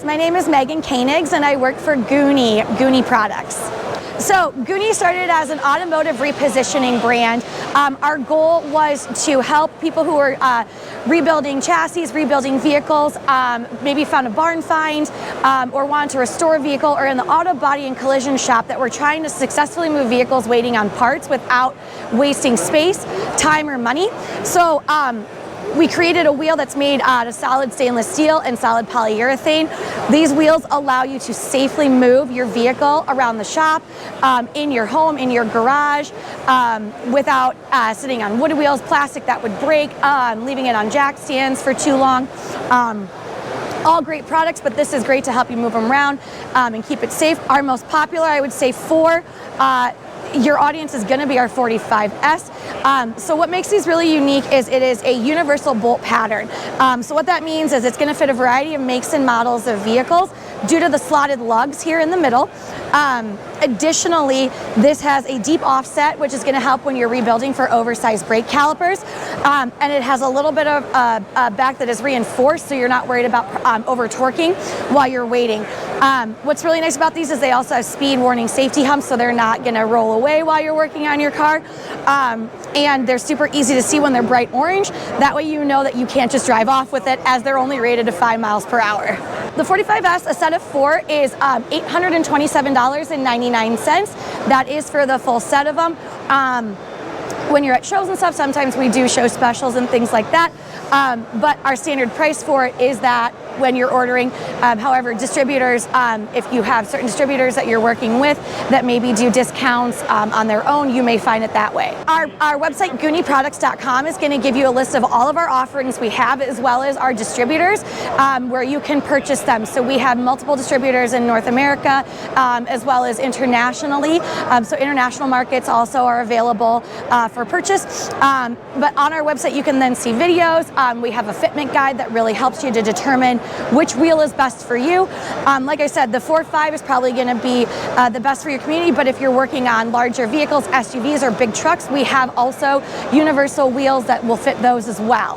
my name is Megan Koenigs and I work for Guni Products. So Guni started as an automotive repositioning brand. Our goal was to help people who are rebuilding chassis, rebuilding vehicles, maybe found a barn find, or wanted to restore a vehicle, or in the auto body and collision shop that were trying to successfully move vehicles waiting on parts without wasting space, time, or money. So we created a wheel that's made out of solid stainless steel and solid polyurethane. These wheels allow you to safely move your vehicle around the shop, in your home, in your garage, without sitting on wood wheels, plastic that would break, leaving it on jack stands for too long. All great products, but this is great to help you move them around and keep it safe. Our most popular, I would say, for your audience is going to be our 45S. So what makes these really unique is it is a universal bolt pattern. So what that means is it's going to fit a variety of makes and models of vehicles due to the slotted lugs here in the middle. Additionally, this has a deep offset, which is going to help when you're rebuilding for oversized brake calipers. And it has a little bit of a back that is reinforced, so you're not worried about over torquing while you're waiting. What's really nice about these is they also have speed warning safety humps, so they're not going to roll away while you're working on your car. And they're super easy to see when they're bright orange. That way you know that you can't just drive off with it, as they're only rated to 5 miles per hour. The 45S, a set of 4, is $827.99. That is for the full set of them. When you're at shows and stuff, sometimes we do show specials and things like that. But our standard price for it is that when you're ordering. However, distributors, if you have certain distributors that you're working with that maybe do discounts on their own, you may find it that way. Our website, GUNIProducts.com, is going to give you a list of all of our offerings we have, as well as our distributors, where you can purchase them. So we have multiple distributors in North America, as well as internationally. So international markets also are available for purchase. But on our website, you can then see videos. We have a fitment guide that really helps you to determine which wheel is best for you. Like I said, the 4.5 is probably going to be the best for your community, but if you're working on larger vehicles, SUVs, or big trucks, we have also universal wheels that will fit those as well.